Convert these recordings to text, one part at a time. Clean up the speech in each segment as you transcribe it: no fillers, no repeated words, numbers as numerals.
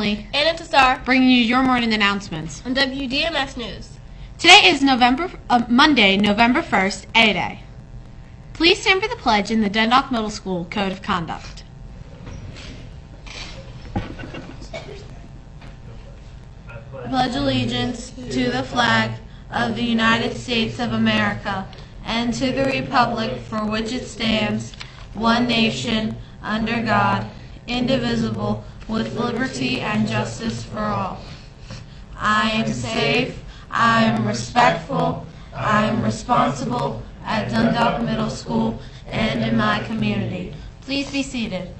Emily and Intisar, bringing you your morning announcements on WDMS News. Today is Monday, November 1st, A Day. Please stand for the pledge in the Dundalk Middle School Code of Conduct. I pledge allegiance to the flag of the United States of America and to the republic for which it stands, one nation, under God, indivisible, with liberty and justice for all. I am safe, I am respectful, I am responsible at Dundalk Middle School and in my community. Please be seated.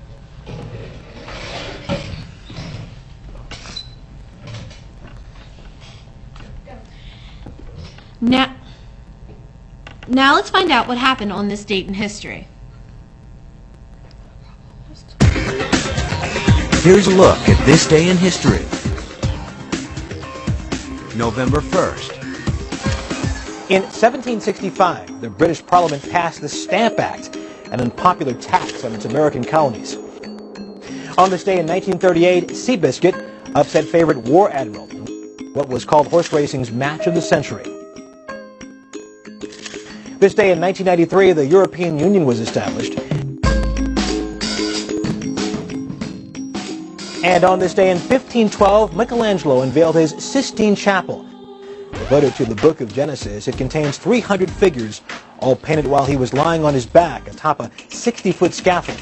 Now let's find out what happened on this date in history. Here's a look at this day in history. November 1st. In 1765, the British Parliament passed the Stamp Act, an unpopular tax on its American colonies. On this day in 1938, Seabiscuit upset favorite War Admiral in what was called horse racing's match of the century. This day in 1993, the European Union was established. And on this day in 1512, Michelangelo unveiled his Sistine Chapel. Devoted to the book of Genesis, it contains 300 figures, all painted while he was lying on his back atop a 60-foot scaffold.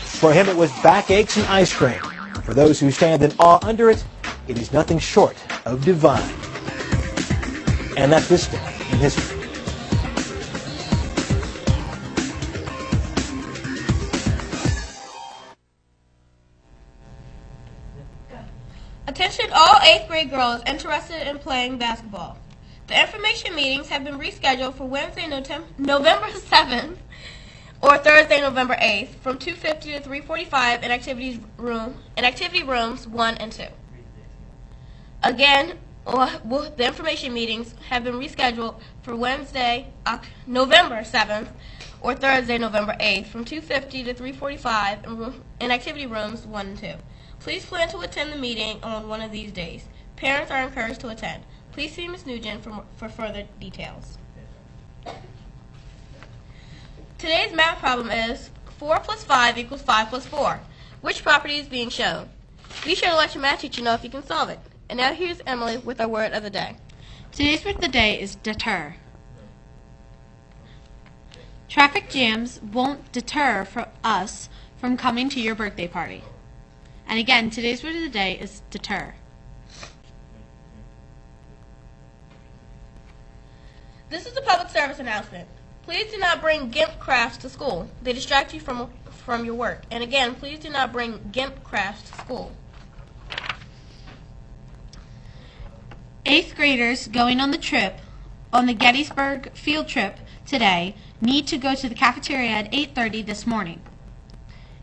For him, it was backaches and ice cream. For those who stand in awe under it, it is nothing short of divine. And that's this day in history. Attention all 8th grade girls interested in playing basketball. The information meetings have been rescheduled for Wednesday, November 7th or Thursday, November 8th from 2:50 to 3:45 in activity rooms 1 and 2. Again, the information meetings have been rescheduled for Wednesday, November 7th or Thursday, November 8th from 2:50 to 3:45 in activity rooms 1 and 2. Please plan to attend the meeting on one of these days. Parents are encouraged to attend. Please see Ms. Nugent for further details. Today's math problem is 4 plus 5 equals 5 plus 4. Which property is being shown? Be sure to let your math teacher know if you can solve it. And now here's Emily with our word of the day. Today's word of the day is deter. Traffic jams won't deter us from coming to your birthday party. And again, today's word of the day is deter. This is a public service announcement. Please do not bring GIMP crafts to school. They distract you from your work. And again, please do not bring GIMP crafts to school. 8th graders going on the Gettysburg field trip today need to go to the cafeteria at 8:30 this morning.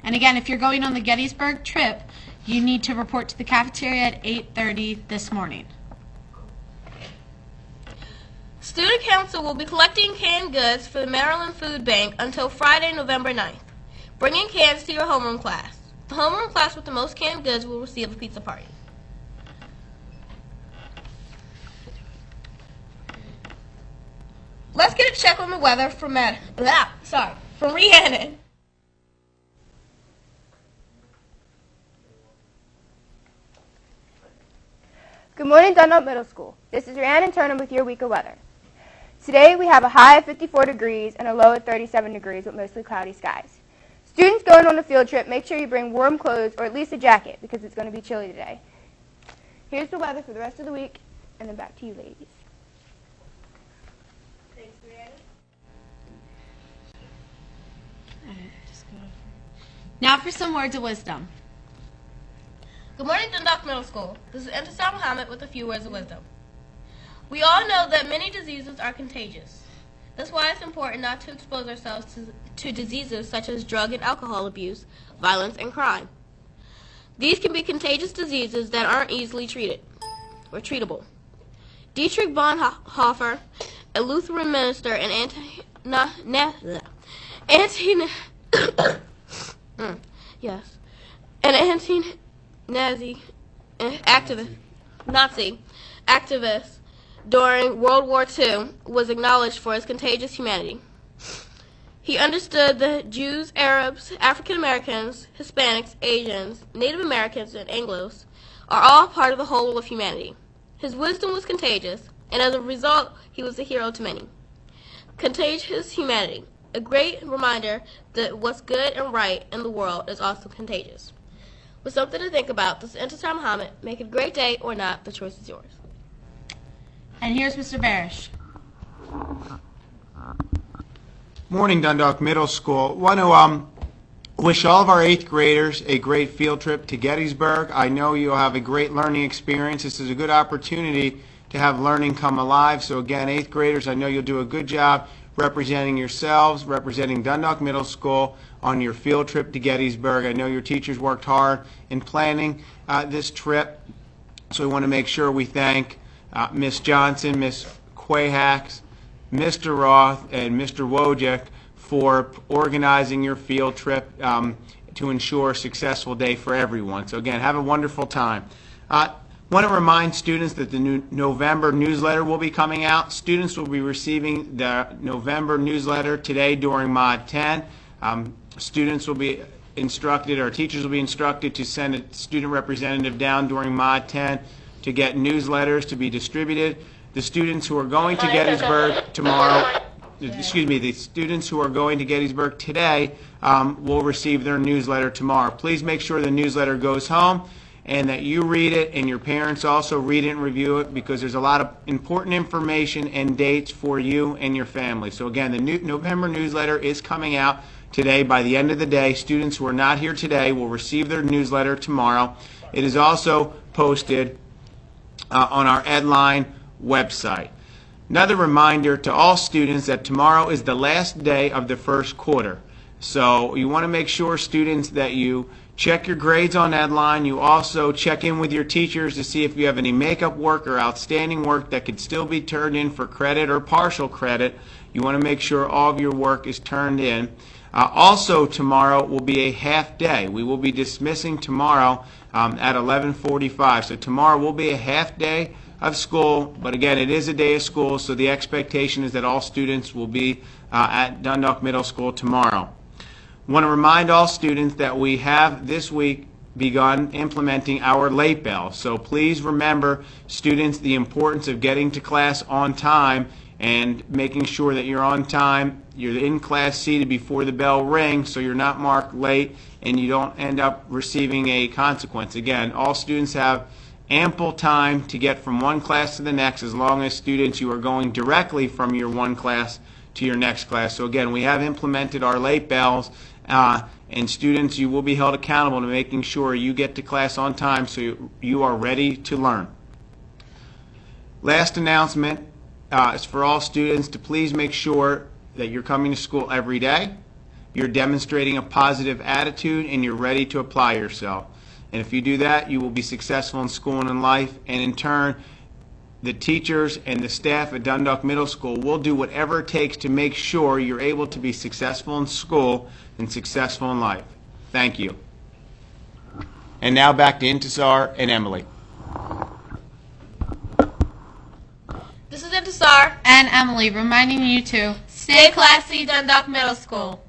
And again, if you're going on the Gettysburg trip, you need to report to the cafeteria at 8:30 this morning. Student Council will be collecting canned goods for the Maryland Food Bank until Friday, November 9th. Bring in cans to your homeroom class. The homeroom class with the most canned goods will receive a pizza party. Let's get a check on the weather from Rhiannon. Good morning, Dundalk Middle School. This is Rhiannon Turnham with your week of weather. Today we have a high of 54 degrees and a low of 37 degrees with mostly cloudy skies. Students going on a field trip, make sure you bring warm clothes or at least a jacket because it's going to be chilly today. Here's the weather for the rest of the week, and then back to you, ladies. Thanks, Rhiannon. Now for some words of wisdom. Good morning, Dundalk Middle School. This is Intisar Muhammad with a few words of wisdom. We all know that many diseases are contagious. That's why it's important not to expose ourselves to diseases such as drug and alcohol abuse, violence, and crime. These can be contagious diseases that aren't easily treated or treatable. Dietrich Bonhoeffer, a Lutheran minister and anti-Nazi Nazi activist during World War II, was acknowledged for his contagious humanity. He understood that Jews, Arabs, African Americans, Hispanics, Asians, Native Americans, and Anglos are all part of the whole of humanity. His wisdom was contagious, and as a result, he was a hero to many. Contagious humanity, a great reminder that what's good and right in the world is also contagious. With something to think about, this is Intisar Muhammad. Make it a great day or not, the choice is yours. And here's Mr. Barish. Morning, Dundalk Middle School. Want to wish all of our 8th graders a great field trip to Gettysburg. I know you'll have a great learning experience. This is a good opportunity to have learning come alive. So again, 8th graders, I know you'll do a good job representing yourselves, representing Dundalk Middle School on your field trip to Gettysburg. I know your teachers worked hard in planning this trip, so we want to make sure we thank Miss Johnson, Miss Quahax, Mr. Roth, and Mr. Wojcik for organizing your field trip to ensure a successful day for everyone. So again, have a wonderful time. Want to remind students that the new November newsletter will be coming out. Students will be receiving the November newsletter today during Mod 10. Students will be instructed, or teachers will be instructed to send a student representative down during Mod 10 to get newsletters to be distributed. The students who are going to Gettysburg tomorrow, the students who are going to Gettysburg today will receive their newsletter tomorrow. Please make sure the newsletter goes home and that you read it and your parents also read it and review it, because there's a lot of important information and dates for you and your family. So again, the November newsletter is coming out today. By the end of the day, students who are not here today will receive their newsletter tomorrow. It is also posted on our Edline website. Another reminder to all students that tomorrow is the last day of the first quarter. So you want to make sure, students, that you check your grades on Edline. You also check in with your teachers to see if you have any makeup work or outstanding work that could still be turned in for credit or partial credit. You want to make sure all of your work is turned in. Also, tomorrow will be a half day. We will be dismissing tomorrow at 11:45. So tomorrow will be a half day of school, but again, it is a day of school, so the expectation is that all students will be at Dundalk Middle School tomorrow. I want to remind all students that we have this week begun implementing our late bell. So please remember, students, the importance of getting to class on time and making sure that you're on time, you're in class seated before the bell rings, so you're not marked late and you don't end up receiving a consequence. Again, all students have ample time to get from one class to the next, as long as students, you are going directly from your one class to your next class. So again, we have implemented our late bells, and students, you will be held accountable to making sure you get to class on time so you are ready to learn. Last announcement is for all students to please make sure that you're coming to school every day, you're demonstrating a positive attitude, and you're ready to apply yourself. And if you do that, you will be successful in school and in life, and in turn, the teachers and the staff at Dundalk Middle School will do whatever it takes to make sure you're able to be successful in school and successful in life. Thank you. And now back to Intisar and Emily. This is Intisar And Emily, reminding you to Stay classy, Dundalk Middle School.